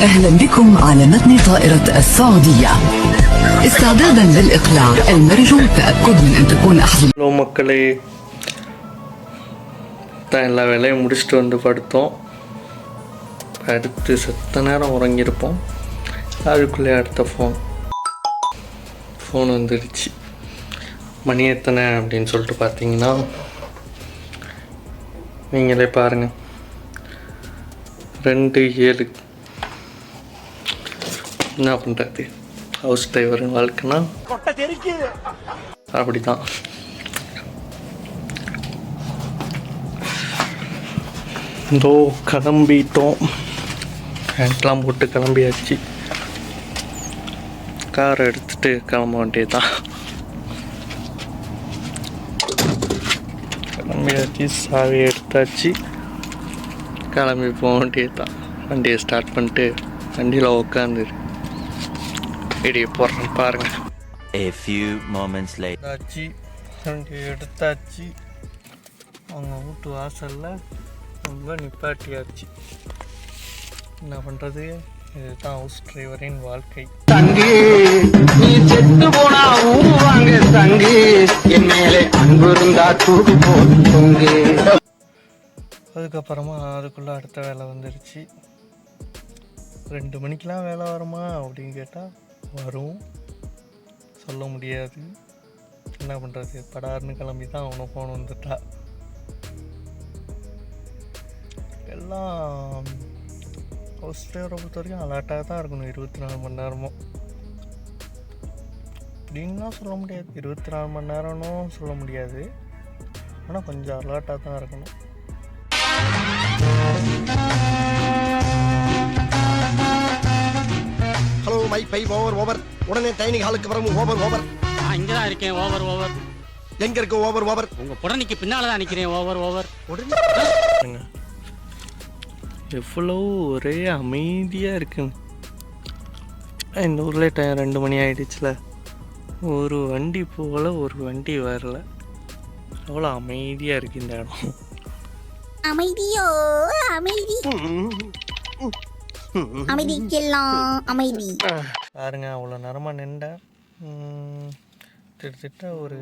أهلا بكم على متن طائرة السعودية. استعدادا للإقلاع المرجو التأكد من أن تكون أحزمة. Hello மக்களே, தான் எல்லா வேலையும் முடிச்சுட்டு வந்து படுத்தோம். அடுத்து செத்த நேரம் உறங்கியிருப்போம். அதுக்குள்ளே அடுத்த ஃபோன் வந்துடுச்சு. மணி எத்தனை அப்படின்னு சொல்லிட்டு பார்த்தீங்கன்னா நீங்களே பாருங்கள், 2:07. என்ன பண்ணுறது, ஹவுஸ் டிரைவரின் வாழ்க்கைனா அப்படி தான். இதோ கிளம்பிட்டோம், ஹேண்ட்லாம் போட்டு கிளம்பியாச்சு. காரை எடுத்துகிட்டு கிளம்ப வேண்டியதுதான். கிளம்பியாச்சு, சாவி எடுத்தாச்சு, கிளம்பி போக வேண்டியதுதான். வண்டியை ஸ்டார்ட் பண்ணிட்டு வண்டியில் உட்காந்து வீடியோ போடுறேன் பாருங்கள். A few moments later. வண்டி எடுத்தாச்சு, அவங்க வீட்டு வாசலில் ரொம்ப நிப்பாட்டியாச்சு. என்ன பண்ணுறது, இதுதான் ஹவுஸ் டிரைவரின் வாழ்க்கை. தங்கு நீ செத்து போனாவும் வாங்க தங்கு, என் மேலே அன்பு இருந்தா தூக்கு போட்டு தொங்கு. அதுக்கப்புறமா அதுக்குள்ளே அடுத்த வேலை வந்துருச்சு. 2 மணிக்கெலாம் வேலை வருமா அப்படின்னு கேட்டால் வரும், சொல்ல முடியாது. என்ன பண்ணுறது, படார்னு கிளம்பி தான் அவனை ஃபோன் வந்துட்டா. எல்லாம் ஹவுஸ் டிரைவரை பொறுத்த வரைக்கும் அலர்ட்டாக தான் இருக்கணும் 24 மணி நேரமும். அப்படின்லாம் சொல்ல முடியாது, 24 மணி நேரம்னும் சொல்ல முடியாது. ஆனால் கொஞ்சம் அலர்ட்டாக தான் இருக்கணும். ஹலோ மை பை, ஓவர் உடனே டைனிங் ஹாலுக்கு வரவும். ஓவர் நான் இங்கே தான் இருக்கேன். ஓவர் எங்க இருக்கு? ஓவர் உங்க புடனைக்கு பின்னால தான் நிற்கிறேன். ஓவர் எவ்வளோ ஒரே அமைதியாக இருக்குங்க. இந்த ஊரில் டைம் 2 மணி ஆகிடுச்சுல, ஒரு வண்டி போகல, ஒரு வண்டி வரல. எவ்வளோ அமைதியாக இருக்குது இந்த இடம். அமைதியோ அமைதி, அமைதிக்கெல்லாம் அமைதி. பாருங்க, அவ்வளோ நேரமாக நின்றேன். கிட்டத்தட்ட ஒரு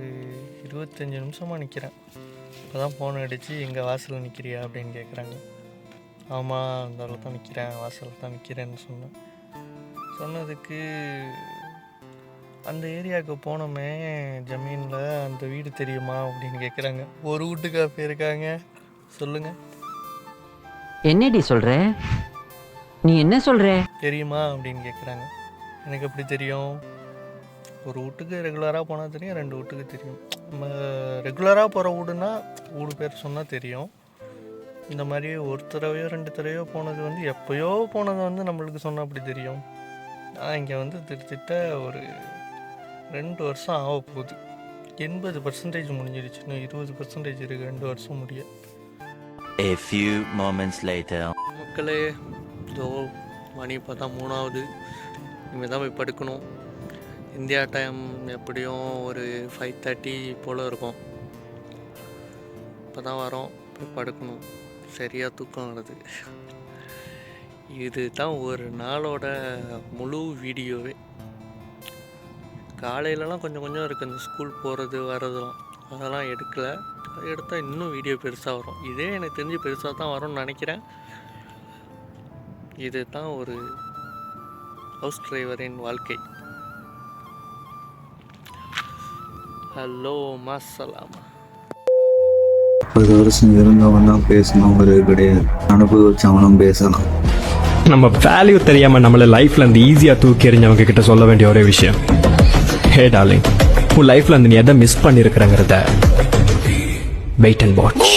25 நிமிஷமாக நிற்கிறேன். இப்போ தான் ஃபோன் அடித்து எங்கள் வாசலில் நிற்கிறியா அப்படின்னு கேட்குறாங்க. ஆமாம், அந்த அளவு தான் நிற்கிறேன், வாசலில் தான் நிற்கிறேன்னு சொன்னதுக்கு அந்த ஏரியாவுக்கு போனோமே ஜமீனில் அந்த வீடு தெரியுமா அப்படின்னு கேட்குறாங்க. ஒரு வீட்டுக்கா போயிருக்காங்க, சொல்லுங்கள். என்னடி சொல்ற, நீ என்ன சொல்ற? தெரியுமா அப்படின்னு கேட்குறாங்க. எனக்கு எப்படி தெரியும்? ஒரு வீட்டுக்கு ரெகுலராக போனால் தெரியும், 2 வீட்டுக்கு தெரியும். நம்ம ரெகுலராக போகிற வீடுனா வீடு பேர் சொன்னால் தெரியும். இந்த மாதிரி ஒரு தடவையோ 2 தடவையோ போனது வந்து எப்போயோ போனது வந்து நம்மளுக்கு சொன்னால் அப்படி தெரியும். நான் இங்கே வந்து திருத்திட்ட ஒரு 2 வருஷம் ஆக போகுது. 80% முடிஞ்சிடுச்சு, இன்னும் 20% இருக்குது 2 வருஷம் முடிய. A few moments later. மக்களே, இதோ மணி பார்த்தா 3ஆகுது. இனிமேல் தான் போய் படுக்கணும். இந்தியா டைம் எப்படியும் ஒரு 5:30 போல் இருக்கும். இப்போ தான் வரோம், போய் படுக்கணும். சரியாக தூக்கம் வருது. இது தான் ஒரு நாளோட முழு வீடியோவே. காலையிலலாம் கொஞ்சம் இருக்குது, இந்த ஸ்கூல் போகிறது வர்றதுலாம், அதெல்லாம் எடுக்கலை. அது எடுத்தால் இன்னும் வீடியோ பெருசாக வரும். இதே எனக்கு தெரிஞ்சு பெருசாக தான் வரும்னு நினைக்கிறேன். இது தான் ஒரு ஹவுஸ் டிரைவரின் வாழ்க்கை. ஹலோ மஸ்ஸலாம். 30 வருஷம் இருந்தவன் தான் பேசணுங்கிறது கிடையாது, அனுபவிச்சவனும் பேசலாம். நம்ம வேல்யூ தெரியாம நம்மள லைஃப்ல இருந்து ஈஸியா தூக்கி எறிஞ்சவங்க கிட்ட சொல்ல வேண்டிய ஒரே விஷயம், ஹே டார்லிங், உன் லைஃப்ல இருந்து நீ எதை மிஸ் பண்ணிருக்கிறங்கிறத வெயிட் அண்ட் வாட்ச்.